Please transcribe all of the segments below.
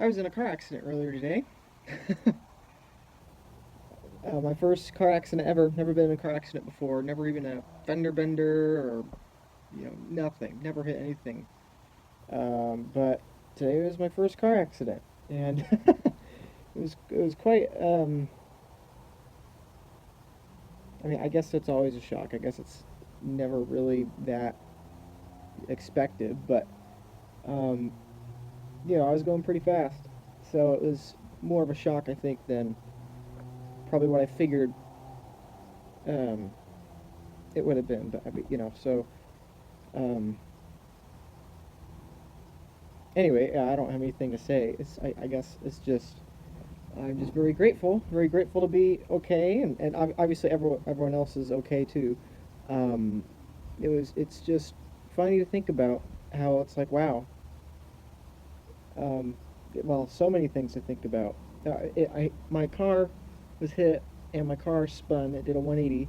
I was in a car accident earlier today. My first car accident ever. Never been in a car accident before. Never even a fender bender or nothing. Never hit anything. But today was my first car accident, and it was quite. I mean, I guess it's always a shock. I guess it's never really that expected, but um, I was going pretty fast, so it was more of a shock, I think, than probably what I figured um, it would have been. But so um, anyway, I don't have anything to say. I guess it's just I'm just very grateful to be okay, and obviously everyone else is okay too. Um, it's just funny to think about how it's like wow, um, well, so many things to think about. My car was hit and my car spun. It did a 180,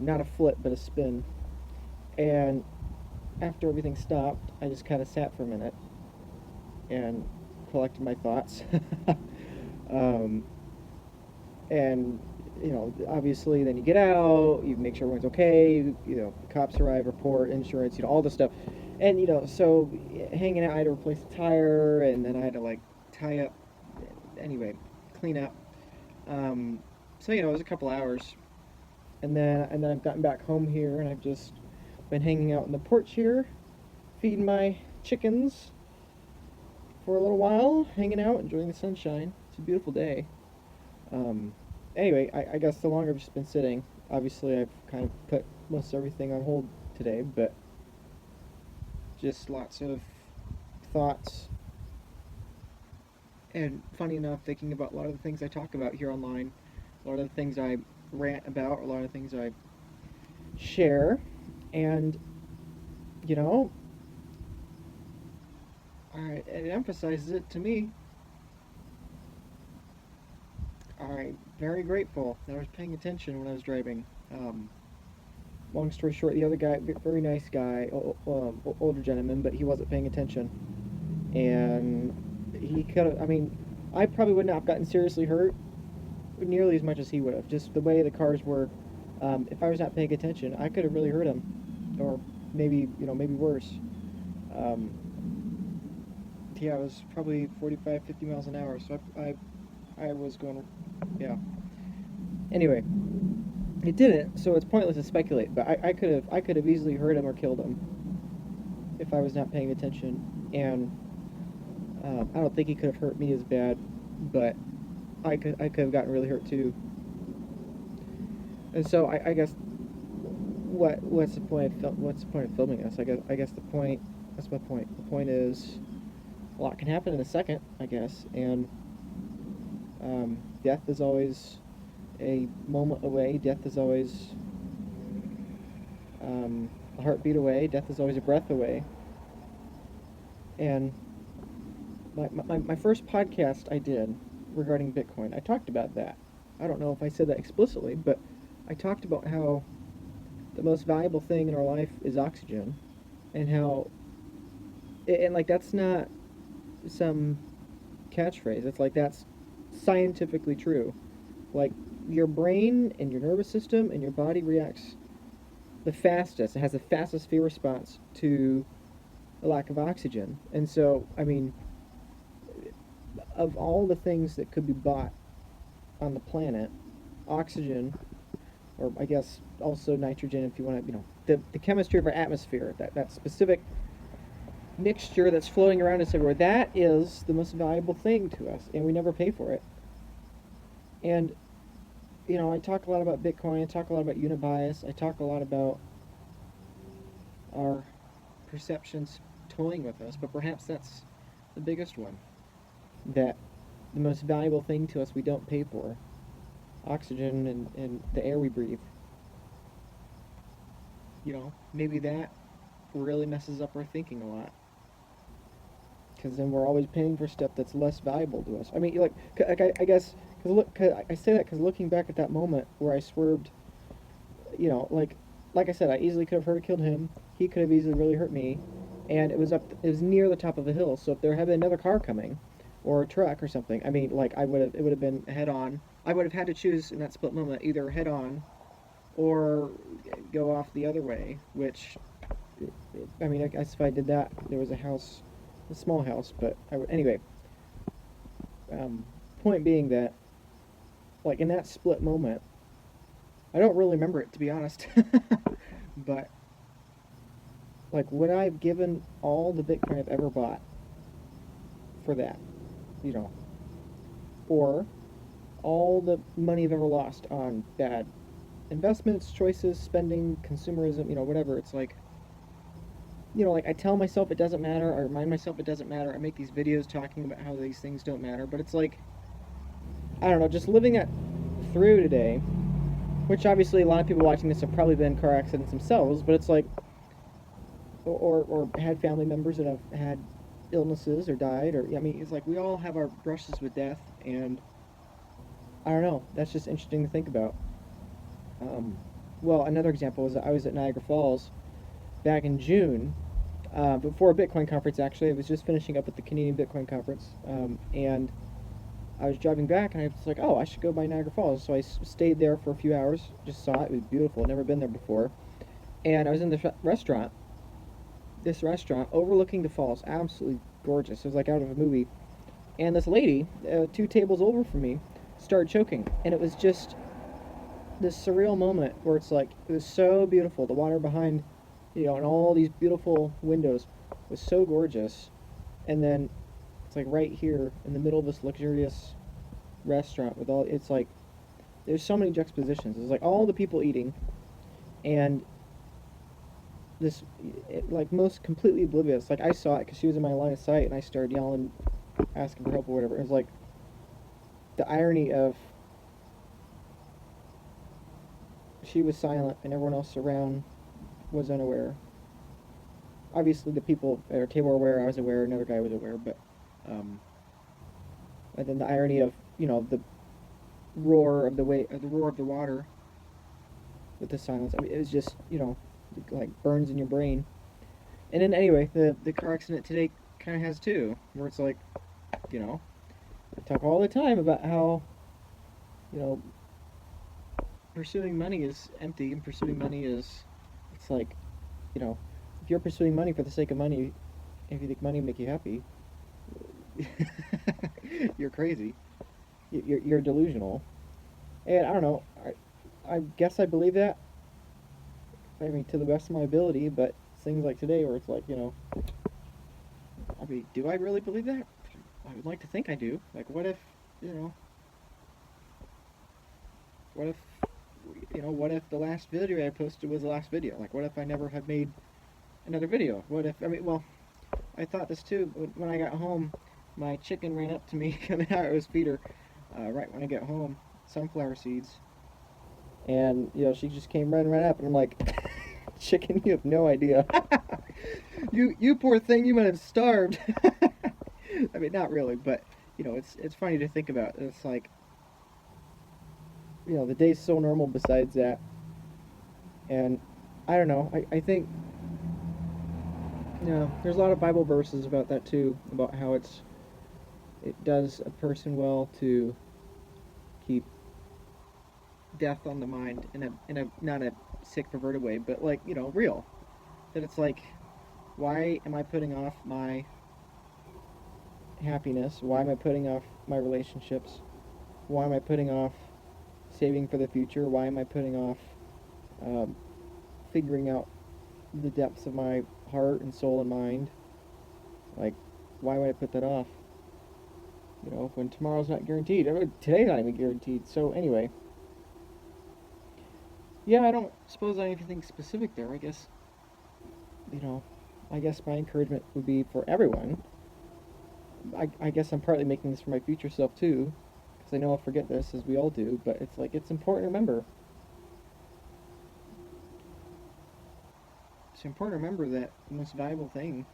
not a flip but a spin. And after everything stopped, I just kind of sat for a minute and collected my thoughts. um, and obviously, then you get out, you make sure everyone's okay. The cops arrive, report, insurance, all this stuff. And so hanging out, I had to replace the tire, and then I had to like tie up. Anyway, clean up. Um, so it was a couple hours, and then I've gotten back home here, and I've just been hanging out in the porch here, feeding my chickens for a little while, hanging out, enjoying the sunshine. It's a beautiful day. Um, anyway, I guess the longer I've just been sitting, obviously I've kind of put most everything on hold today, but just lots of thoughts. And funny enough, thinking about a lot of the things I talk about here online, a lot of the things I rant about, a lot of the things I share, and you know, it emphasizes it to me. I'm very grateful that I was paying attention when I was driving. Um, Long story short, the other guy, very nice guy, older gentleman, but he wasn't paying attention, and he could have. I mean, I probably would not have gotten seriously hurt nearly as much as he would have. Just the way the cars were. If I was not paying attention, I could have really hurt him, or maybe worse. Um, yeah, I was probably 45, 50 miles an hour, so I was going. Yeah. Anyway, it didn't, so it's pointless to speculate. But I could have easily hurt him or killed him if I was not paying attention, and I don't think he could have hurt me as bad, but I could have gotten really hurt too. And so I guess what's the point of filming this? I guess the point that's my point. The point is a lot can happen in a second, I guess, and death is always a moment away. Death is always a heartbeat away. Death is always a breath away. And my first podcast I did regarding Bitcoin, I talked about that. I don't know if I said that explicitly, but I talked about how the most valuable thing in our life is oxygen, and how, and like that's not some catchphrase. It's like that's scientifically true. Like your brain and your nervous system and your body reacts the fastest. It has the fastest fear response to a lack of oxygen. And so, I mean, of all the things that could be bought on the planet, oxygen, or I guess also nitrogen, if you want to, the chemistry of our atmosphere, that specific mixture that's floating around us everywhere, that is the most valuable thing to us, and we never pay for it. And I talk a lot about Bitcoin. I talk a lot about unit bias. I talk a lot about our perceptions toying with us, but perhaps that's the biggest one. That the most valuable thing to us we don't pay for, oxygen and the air we breathe. Maybe that really messes up our thinking a lot. Because then we're always paying for stuff that's less valuable to us. I mean, like I guess, because look, cause I say that because looking back at that moment where I swerved, like I said, I easily could have hurt or killed him. He could have easily really hurt me, and it was near the top of a hill. So if there had been another car coming, or a truck or something. I mean, like it would have been head on. I would have had to choose in that split moment either head on or go off the other way. Which, I mean, I guess if I did that, there was a house, a small house, but I would anyway. Um, Point being that, like in that split moment, I don't really remember it to be honest, but like would I have given all the Bitcoin I've ever bought for that, you know, or all the money I've ever lost on bad investments, choices, spending, consumerism, whatever. It's like, like I tell myself it doesn't matter. I remind myself it doesn't matter. I make these videos talking about how these things don't matter. But it's like, I don't know, just living that through today, which obviously a lot of people watching this have probably been in car accidents themselves, but it's like, or had family members that have had illnesses or died, or, I mean, it's like we all have our brushes with death, and I don't know, that's just interesting to think about. Um, well, another example was I was at Niagara Falls back in June, before a Bitcoin conference. Actually, I was just finishing up with the Canadian Bitcoin conference, and I was driving back, and I was like, "Oh, I should go by Niagara Falls." So I stayed there for a few hours, just saw it. It was beautiful. I'd never been there before, and I was in this restaurant. This restaurant overlooking the falls, absolutely gorgeous. It was like out of a movie. And this lady, 2 tables over from me, started choking, and it was just this surreal moment where it's like it was so beautiful. The water behind, and all these beautiful windows was so gorgeous. And then it's like right here in the middle of this luxurious restaurant with all. It's like there's so many juxtapositions. It's like all the people eating, and this like most completely oblivious. Like I saw it because she was in my line of sight, and I started yelling, asking for help or whatever. It was like the irony of she was silent and everyone else around was unaware. Obviously, the people at our table were aware. I was aware. Another guy was aware. But, um, and then the irony of the roar of the roar of the water with the silence. I mean, it was just like burns in your brain. And then anyway, the car accident today kind of has too, where it's like I talk all the time about how you know pursuing money is empty, and pursuing money is it's like if you're pursuing money for the sake of money, if you think money will make you happy, you're crazy. You're delusional. And I don't know. I guess I believe that. I mean, to the best of my ability, but things like today, where it's like, I mean, do I really believe that? I would like to think I do. Like, what if, you know, what if, what if the last video I posted was the last video? Like, what if I never had made another video? What if, I mean, well, I thought this too. When I got home, my chicken ran up to me coming out of his feeder, right when I get home, sunflower seeds. And, she just came running right up, and I'm like, chicken, you have no idea. You poor thing, you might have starved. I mean, not really, but, it's funny to think about. It's like, the day's so normal besides that. And I don't know, I think, there's a lot of Bible verses about that too, about how it does a person well to keep death on the mind in a not a sick perverted way, but like real. That it's like, why am I putting off my happiness? Why am I putting off my relationships? Why am I putting off saving for the future? Why am I putting off um, figuring out the depths of my heart and soul and mind? Like, why would I put that off? When tomorrow's not guaranteed. Today's not even guaranteed. So anyway, yeah, I don't suppose I have anything specific there. You know, I guess my encouragement would be for everyone. I guess I'm partly making this for my future self too, because I know I'll forget this, as we all do. But it's like it's important to remember. It's important to remember that the most valuable things,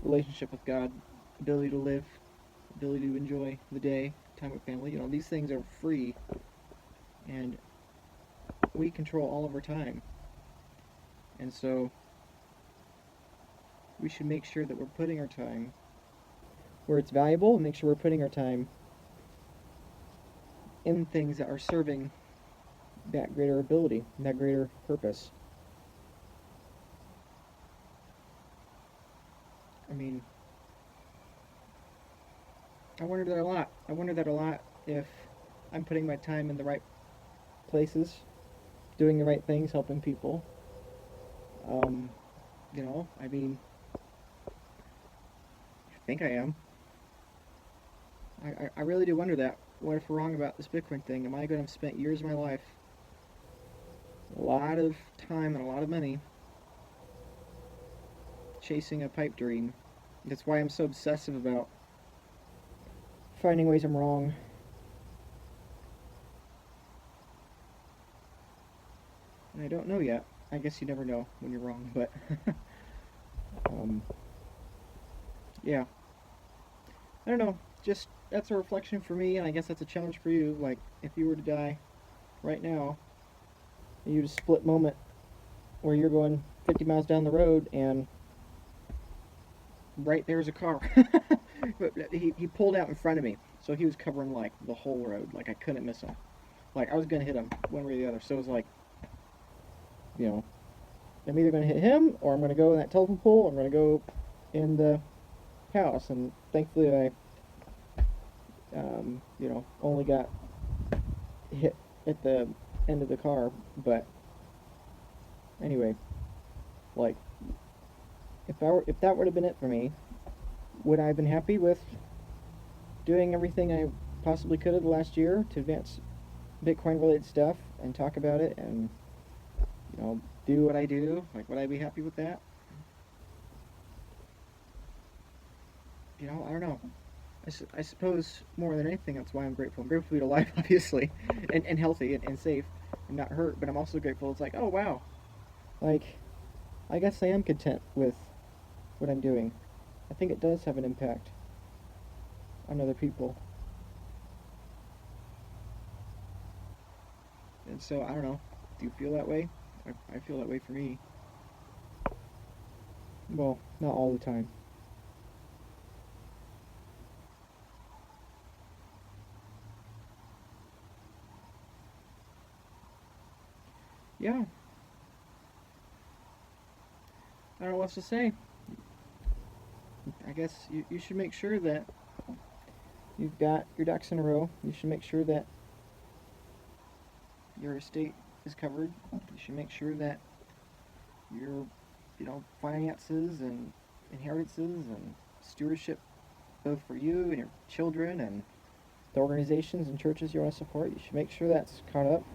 relationship with God, ability to live, ability to enjoy the day, time with family. These things are free, and we control all of our time. And so We should make sure that we're putting our time where it's valuable and make sure we're putting our time in things that are serving that greater ability, that greater purpose. I mean, I wonder that a lot. I wonder that a lot if I'm putting my time in the right places, doing the right things, helping people. Um, I mean, I think I am. I really do wonder that. What if we're wrong about this Bitcoin thing? Am I going to have spent years of my life, a lot of time and a lot of money, chasing a pipe dream? That's why I'm so obsessive about finding ways I'm wrong. And I don't know yet. I guess you never know when you're wrong, but um, yeah. I don't know. Just that's a reflection for me, and I guess that's a challenge for you. Like, if you were to die right now, you just split moment where you're going 50 miles down the road, and right there's a car. But he pulled out in front of me, so he was covering like the whole road. Like I couldn't miss him. Like I was gonna hit him one way or the other. So it was like, you know, I'm either gonna hit him or I'm gonna go in that telephone pole. Or I'm gonna go in the house, and thankfully only got hit at the end of the car. But anyway, like if that would have been it for me, would I have been happy with doing everything I possibly could have the last year to advance Bitcoin related stuff and talk about it and do what I do? Like, would I be happy with that? I don't know. I suppose more than anything, that's why I'm grateful. I'm grateful to be alive, obviously, and healthy and safe and not hurt. But I'm also grateful. It's like, oh wow, like I guess I am content with what I'm doing. I think it does have an impact on other people, and so I don't know. Do you feel that way? I feel that way for me. Well, not all the time. Yeah, I don't know what else to say. I guess you should make sure that you've got your ducks in a row. You should make sure that your estate is covered. You should make sure that your, finances and inheritances and stewardship, both for you and your children and the organizations and churches you want to support, you should make sure that's caught up.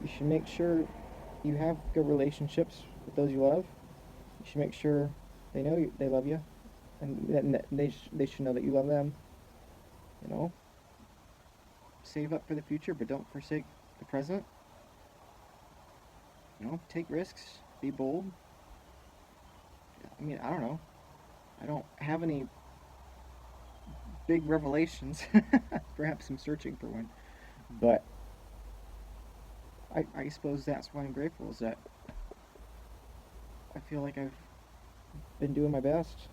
You should make sure you have good relationships with those you love. You should make sure they know they love you, and that they should know that you love them. You know, save up for the future, but don't forsake the present. Take risks, be bold. I mean, I don't know. I don't have any big revelations. Perhaps I'm searching for one, but I suppose that's why I'm grateful. Is that I feel like I've been doing my best,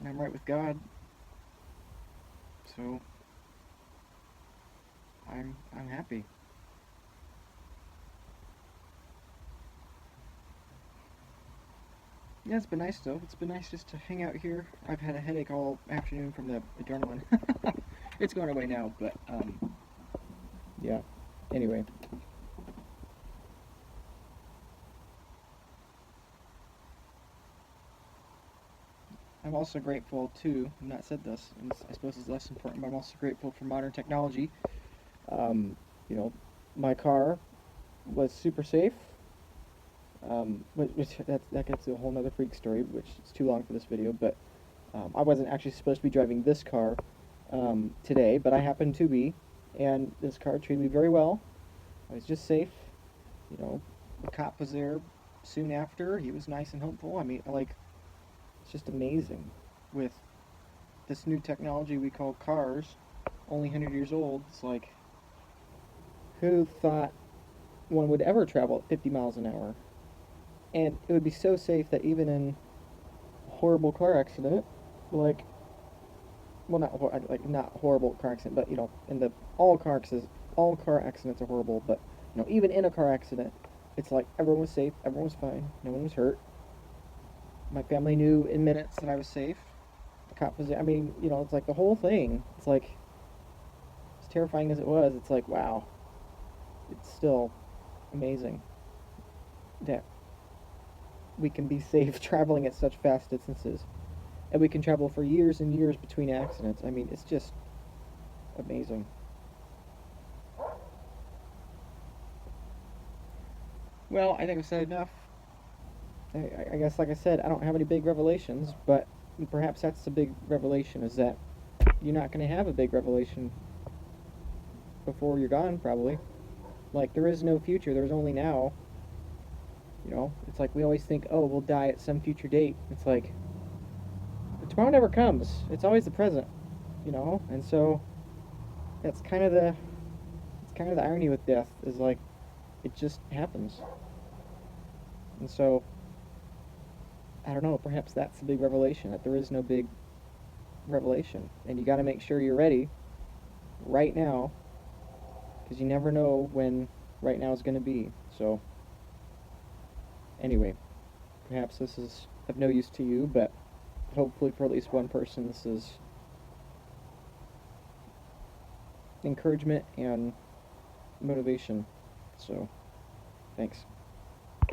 and I'm right with God. So I'm happy. Yeah, it's been nice though. It's been nice just to hang out here. I've had a headache all afternoon from the adrenaline. It's going away now, but yeah. Anyway, I'm also grateful too. I've not said this, and I suppose it's less important, but I'm also grateful for modern technology. Um, you know, my car was super safe. Which that gets to a whole nother freak story, which is too long for this video. But I wasn't actually supposed to be driving this car today, but I happened to be, and this car treated me very well. I was just safe. You know, the cop was there soon after. He was nice and helpful. I mean, like, it's just amazing with this new technology we call cars, only 100 years old. It's like, who thought one would ever travel at 50 miles an hour? And it would be so safe that even in a horrible car accident, like, well, not horrible car accident, but in the all car accidents are horrible. But even in a car accident, it's like everyone was safe, everyone was fine, no one was hurt. My family knew in minutes that I was safe. The cop was, I mean, it's like the whole thing. It's like, as terrifying as it was, it's like, wow, it's still amazing that we can be safe traveling at such fast distances. And we can travel for years and years between accidents. I mean, it's just amazing. Well, I think I've said enough. I guess, like I said, I don't have any big revelations, but perhaps that's the big revelation is that you're not going to have a big revelation before you're gone, probably. Like, there is no future, there's only now. It's like we always think, oh, we'll die at some future date. It's like, tomorrow never comes. It's always the present. And so that's kind of the irony with death is like it just happens. And so I don't know, perhaps that's the big revelation that there is no big revelation, and you got to make sure you're ready right now because you never know when right now is going to be. So anyway, perhaps this is of no use to you, but hopefully for at least one person this is encouragement and motivation. So thanks.